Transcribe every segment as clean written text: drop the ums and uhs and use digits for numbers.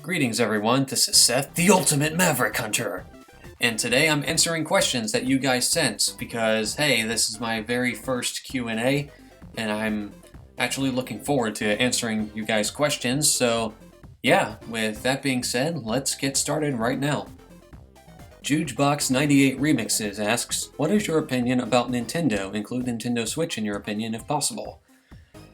Greetings everyone, this is Seth, the Ultimate Maverick Hunter. And today I'm answering questions that you guys sent because, hey, this is my very first Q&A and I'm actually looking forward to answering you guys' questions. So yeah, with that being said, let's get started right now. Jugebox98 Remixes asks, what is your opinion about Nintendo? Include Nintendo Switch in your opinion if possible.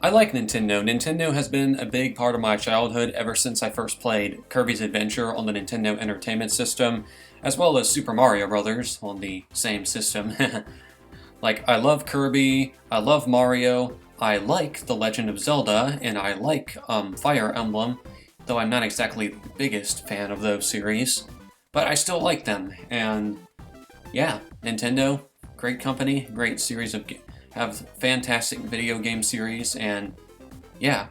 I like Nintendo. Nintendo has been a big part of my childhood ever since I first played Kirby's Adventure on the Nintendo Entertainment System, as well as Super Mario Bros. On the same system. Like, I love Kirby, I love Mario, I like The Legend of Zelda, and I like Fire Emblem, though I'm not exactly the biggest fan of those series. But I still like them, and yeah, Nintendo, great company, great series of have fantastic video game series, and yeah.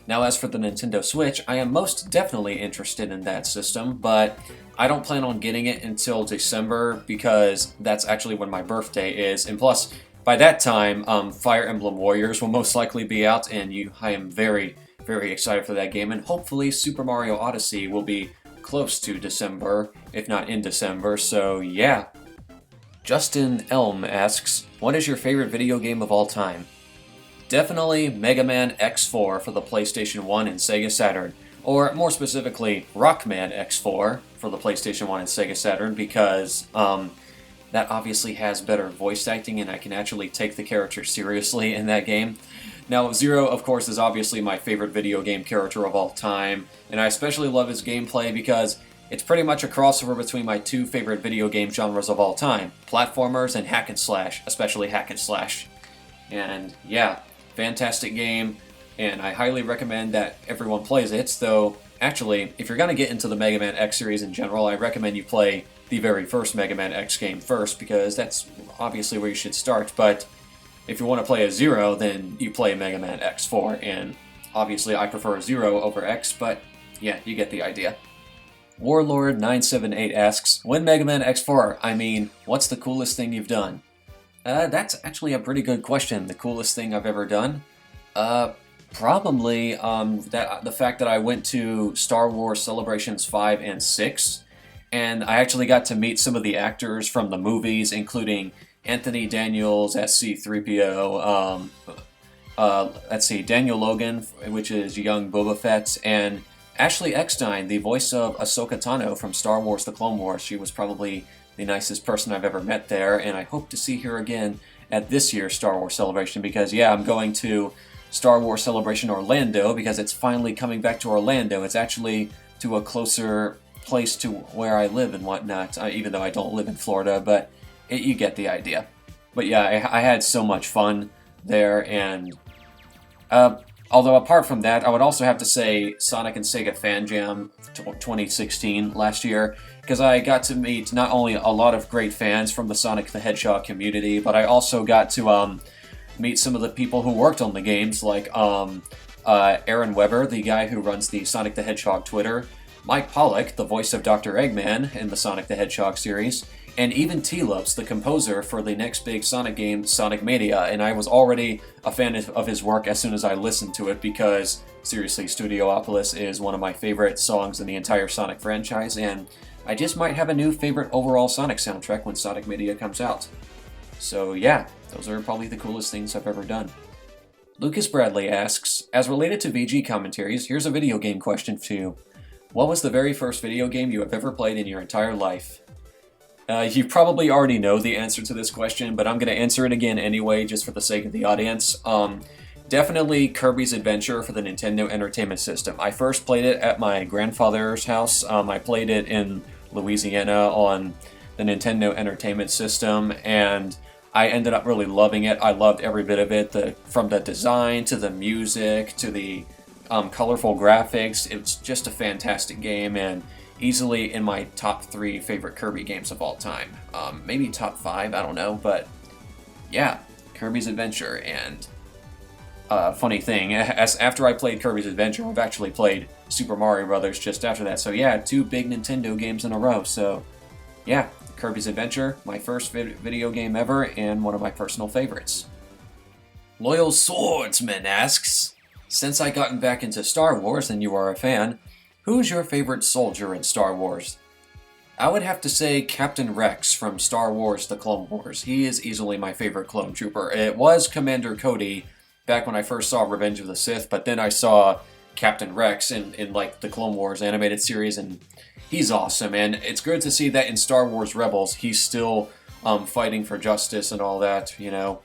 Now as for the Nintendo Switch, I am most definitely interested in that system, but I don't plan on getting it until December because that's actually when my birthday is, and plus, by that time, Fire Emblem Warriors will most likely be out, and I am very, very excited for that game, and hopefully Super Mario Odyssey will be close to December, if not in December, so yeah. Justin Elm asks, what is your favorite video game of all time? Definitely Mega Man X4 for the PlayStation 1 and Sega Saturn, or more specifically, Rockman X4 for the PlayStation 1 and Sega Saturn, because that obviously has better voice acting and I can actually take the character seriously in that game. Now, Zero, of course, is obviously my favorite video game character of all time, and I especially love his gameplay because it's pretty much a crossover between my two favorite video game genres of all time, platformers and hack and slash, especially hack and slash. And yeah, fantastic game, and I highly recommend that everyone plays it, though actually, if you're going to get into the Mega Man X series in general, I recommend you play the very first Mega Man X game first, because that's obviously where you should start, but if you want to play a Zero, then you play Mega Man X4, and obviously I prefer Zero over X, but yeah, you get the idea. Warlord978 asks, when Mega Man X4, I mean, what's the coolest thing you've done? That's actually a pretty good question. The coolest thing I've ever done? Probably the fact that I went to Star Wars Celebrations 5 and 6, and I actually got to meet some of the actors from the movies, including Anthony Daniels as C-3PO, Daniel Logan, which is young Boba Fett, and Ashley Eckstein, the voice of Ahsoka Tano from Star Wars The Clone Wars. She was probably the nicest person I've ever met there, and I hope to see her again at this year's Star Wars Celebration because, yeah, I'm going to Star Wars Celebration Orlando because it's finally coming back to Orlando. It's actually to a closer place to where I live and whatnot, even though I don't live in Florida, but you get the idea. But yeah, I had so much fun there, and although apart from that, I would also have to say Sonic and Sega Fan Jam 2016 last year, because I got to meet not only a lot of great fans from the Sonic the Hedgehog community, but I also got to meet some of the people who worked on the games, like Aaron Weber, the guy who runs the Sonic the Hedgehog Twitter, Mike Pollock, the voice of Dr. Eggman in the Sonic the Hedgehog series, and even T-Lopes, the composer for the next big Sonic game, Sonic Mania, and I was already a fan of his work as soon as I listened to it because, seriously, Studiopolis is one of my favorite songs in the entire Sonic franchise, and I just might have a new favorite overall Sonic soundtrack when Sonic Mania comes out. So yeah, those are probably the coolest things I've ever done. Lucas Bradley asks, as related to VG commentaries, here's a video game question for you. What was the very first video game you have ever played in your entire life? You probably already know the answer to this question, but I'm going to answer it again anyway, just for the sake of the audience. Definitely Kirby's Adventure for the Nintendo Entertainment System. I first played it at my grandfather's house. I played it in Louisiana on the Nintendo Entertainment System, and I ended up really loving it. I loved every bit of it, from the design to the music to the colorful graphics. It's just a fantastic game, and easily in my top 3 favorite Kirby games of all time. Maybe top 5, I don't know, but yeah, Kirby's Adventure. And funny thing, after I played Kirby's Adventure, I've actually played Super Mario Bros. Just after that. So yeah, 2 big Nintendo games in a row. So yeah, Kirby's Adventure, my first video game ever, and one of my personal favorites. Loyal Swordsman asks, since I gotten back into Star Wars and you are a fan, Who's your favorite soldier in Star Wars? I would have to say Captain Rex from Star Wars The Clone Wars. He is easily my favorite clone trooper. It was Commander Cody back when I first saw Revenge of the Sith, but then I saw Captain Rex in like the Clone Wars animated series, and he's awesome. And it's good to see that in Star Wars Rebels, he's still fighting for justice and all that, you know.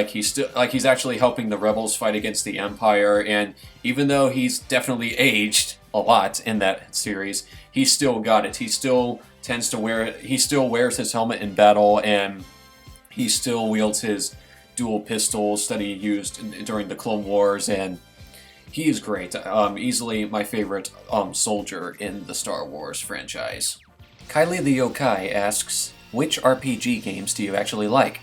He's actually helping the rebels fight against the Empire, and even though he's definitely aged a lot in that series, he still got it. He still tends to wear it. He still wears his helmet in battle, and he still wields his dual pistols that he used during the Clone Wars, and he is great. Easily my favorite soldier in the Star Wars franchise. Kylie the Yokai asks, which RPG games do you actually like?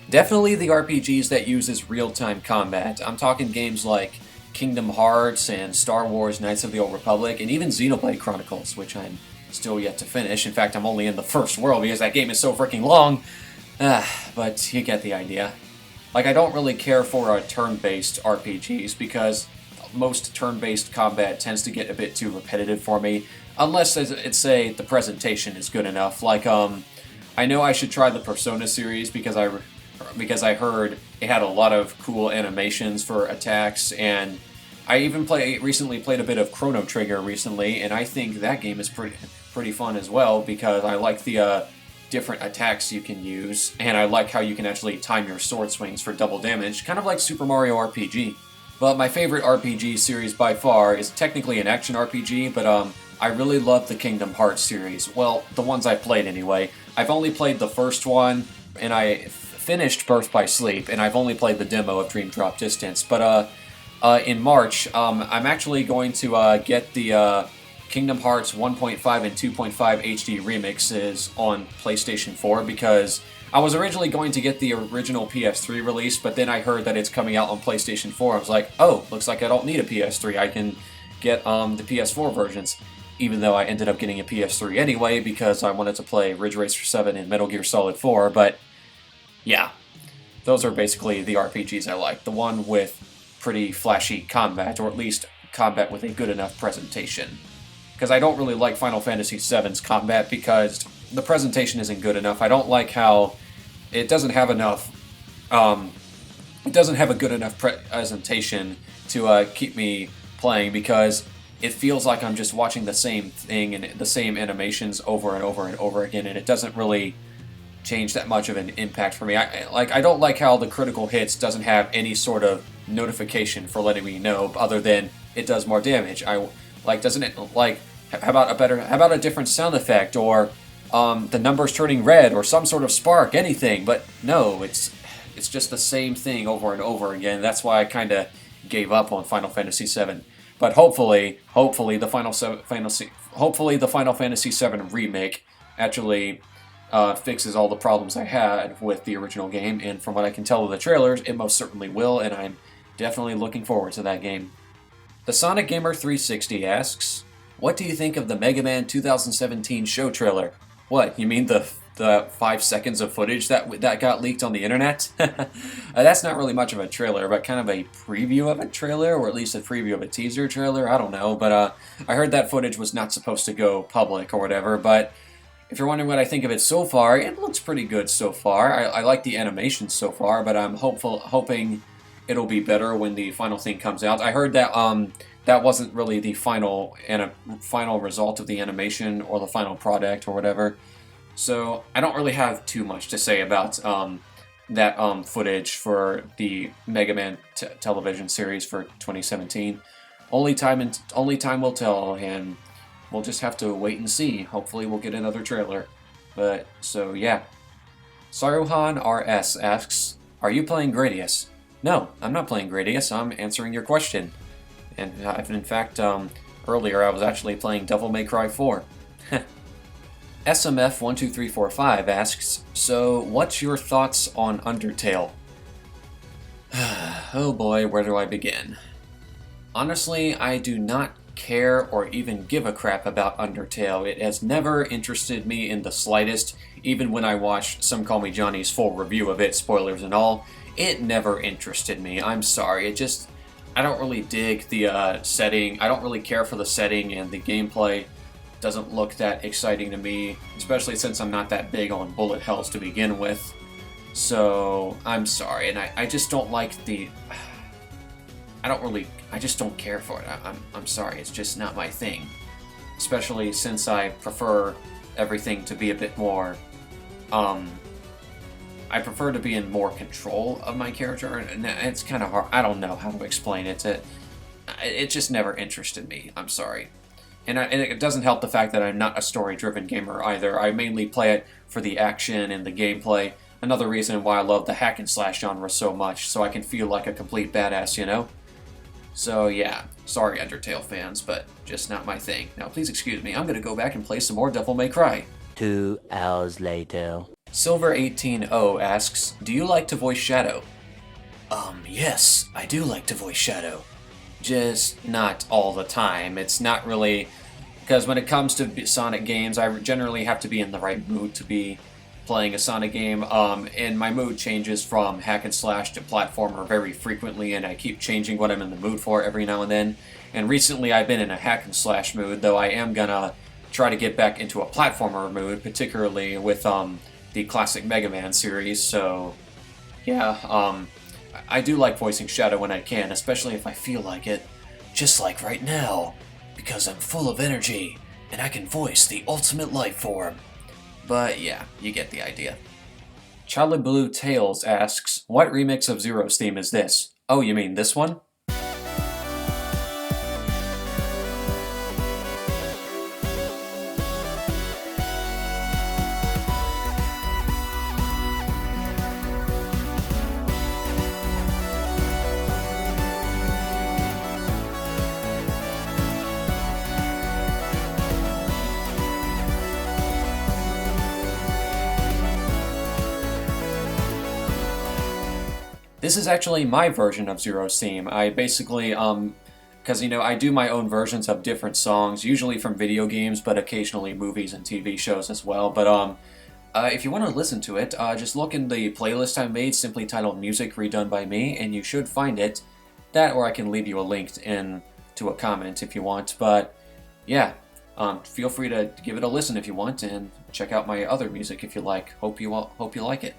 Definitely the RPGs that uses real-time combat. I'm talking games like Kingdom Hearts and Star Wars Knights of the Old Republic, and even Xenoblade Chronicles, which I'm still yet to finish. In fact, I'm only in the first world because that game is so freaking long. But you get the idea. Like, I don't really care for turn-based RPGs because most turn-based combat tends to get a bit too repetitive for me, unless say the presentation is good enough. Like, I know I should try the Persona series because I heard it had a lot of cool animations for attacks, and I even recently played a bit of Chrono Trigger recently, and I think that game is pretty fun as well because I like the different attacks you can use, and I like how you can actually time your sword swings for double damage, kind of like Super Mario RPG. But my favorite RPG series by far is technically an action RPG, but I really love the Kingdom Hearts series. Well, the ones I've played anyway. I've only played the first one, and I finished Birth by Sleep, and I've only played the demo of Dream Drop Distance. But in March, I'm actually going to get the Kingdom Hearts 1.5 and 2.5 HD remixes on PlayStation 4 because I was originally going to get the original PS3 release, but then I heard that it's coming out on PlayStation 4. I was like, oh, looks like I don't need a PS3. I can get the PS4 versions, even though I ended up getting a PS3 anyway because I wanted to play Ridge Racer 7 and Metal Gear Solid 4, but yeah, those are basically the RPGs I like. The one with pretty flashy combat, or at least combat with a good enough presentation. Because I don't really like Final Fantasy VII's combat because the presentation isn't good enough. I don't like how it doesn't have enough, it doesn't have a good enough presentation to keep me playing because it feels like I'm just watching the same thing and the same animations over and over and over again, and it doesn't really change that much of an impact for me. I don't like how the critical hits doesn't have any sort of notification for letting me know other than it does more damage. Doesn't it how about a different sound effect or the numbers turning red or some sort of spark, anything? But no, it's just the same thing over and over again. That's why I kind of gave up on Final Fantasy VII. But hopefully the Final Fantasy VII remake actually fixes all the problems I had with the original game, and from what I can tell of the trailers, it most certainly will, and I'm definitely looking forward to that game. The Sonic Gamer 360 asks, what do you think of the Mega Man 2017 show trailer? What, you mean the 5 seconds of footage that got leaked on the internet? That's not really much of a trailer, but kind of a preview of a trailer, or at least a preview of a teaser trailer, I don't know, but I heard that footage was not supposed to go public or whatever, but if you're wondering what I think of it so far, it looks pretty good so far. I like the animation so far, but I'm hoping it'll be better when the final thing comes out. I heard that that wasn't really the final result of the animation or the final product or whatever. So I don't really have too much to say about that footage for the Mega Man television series for 2017. Only time will tell, and we'll just have to wait and see. Hopefully we'll get another trailer. But, so yeah. Saruhan RS asks, are you playing Gradius? No, I'm not playing Gradius. I'm answering your question. And in fact, earlier I was actually playing Devil May Cry 4. SMF12345 asks, so what's your thoughts on Undertale? Oh boy, where do I begin? Honestly, I do not care or even give a crap about Undertale. It has never interested me in the slightest, even when I watched Some Call Me Johnny's full review of it, spoilers and all. It never interested me. I'm sorry, I don't really dig the setting. I don't really care for the setting, and the gameplay doesn't look that exciting to me, especially since I'm not that big on bullet hells to begin with. So I'm sorry, and I just don't like the. I just don't care for it. I'm sorry, it's just not my thing. Especially since I prefer everything to be a bit more, um, I prefer to be in more control of my character, and it's kind of hard. I don't know how to explain it. It just never interested me. I'm sorry. And it doesn't help the fact that I'm not a story-driven gamer either. I mainly play it for the action and the gameplay. Another reason why I love the hack and slash genre so much, so I can feel like a complete badass, you know? So yeah, sorry Undertale fans, but just not my thing. Now please excuse me, I'm gonna go back and play some more Devil May Cry. 2 hours later. Silver180 asks, do you like to voice Shadow? Yes, I do like to voice Shadow. Just not all the time. It's not really... Because when it comes to Sonic games, I generally have to be in the right mood to be playing a Sonic game, and my mood changes from hack and slash to platformer very frequently, and I keep changing what I'm in the mood for every now and then. And recently I've been in a hack and slash mood, though I am gonna try to get back into a platformer mood, particularly with the classic Mega Man series, so yeah, I do like voicing Shadow when I can, especially if I feel like it, just like right now, because I'm full of energy, and I can voice the ultimate life form. But yeah, you get the idea. Charlie Blue Tales asks, what remix of Zero's theme is this? Oh, you mean this one? This is actually my version of Zero's theme. I basically, because, you know, I do my own versions of different songs, usually from video games, but occasionally movies and TV shows as well. But, if you want to listen to it, just look in the playlist I made, simply titled Music Redone by Me, and you should find it. That, or I can leave you a link to a comment if you want. But, yeah, feel free to give it a listen if you want, and check out my other music if you like. Hope you like it.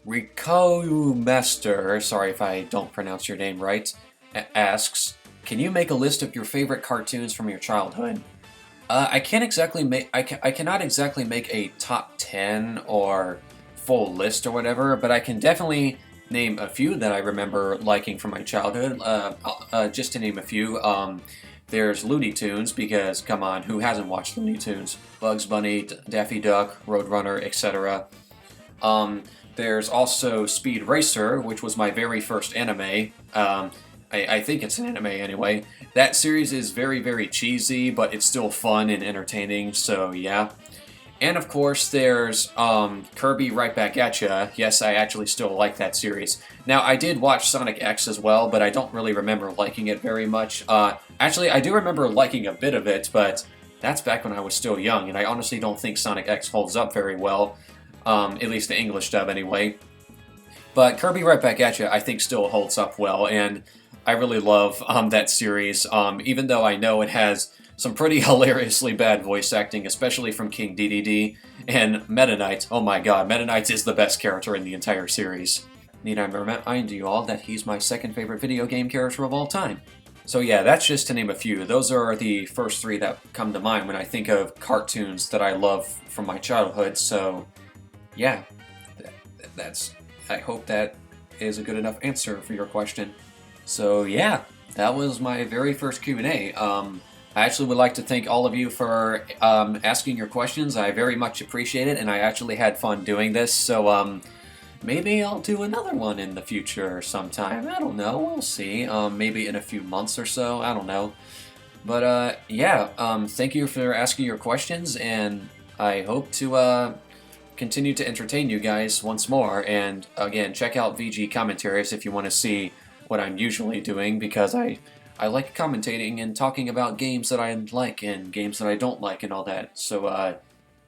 Rikau Master, sorry if I don't pronounce your name right, asks, can you make a list of your favorite cartoons from your childhood? I can't exactly make I cannot exactly make a top 10 or full list or whatever, but I can definitely name a few that I remember liking from my childhood. Just to name a few, there's Looney Tunes, because come on, who hasn't watched Looney Tunes? Bugs Bunny, Daffy Duck, Roadrunner, etc. There's also Speed Racer, which was my very first anime. I think it's an anime anyway. That series is very, very cheesy, but it's still fun and entertaining, so yeah. And of course, there's Kirby Right Back at Ya. Yes, I actually still like that series. Now, I did watch Sonic X as well, but I don't really remember liking it very much. Actually, I do remember liking a bit of it, but that's back when I was still young, and I honestly don't think Sonic X holds up very well. At least the English dub anyway. But Kirby Right Back at Ya, I think, still holds up well, and I really love that series, even though I know it has some pretty hilariously bad voice acting, especially from King Dedede, and Meta Knight. Oh my god, Meta Knight is the best character in the entire series. Need I remind you all that he's my second favorite video game character of all time. So yeah, that's just to name a few. Those are the first three that come to mind when I think of cartoons that I love from my childhood, so yeah, I hope that is a good enough answer for your question. So yeah, that was my very first Q&A. I actually would like to thank all of you for asking your questions. I very much appreciate it, and I actually had fun doing this, so maybe I'll do another one in the future sometime. I don't know, we'll see. Maybe in a few months or so, I don't know. But yeah, thank you for asking your questions, and I hope to continue to entertain you guys once more. And again, check out VG commentaries if you want to see what I'm usually doing, because I like commentating and talking about games that I like and games that I don't like and all that. So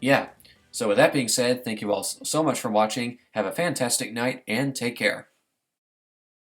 yeah. So with that being said, thank you all so much for watching. Have a fantastic night and take care.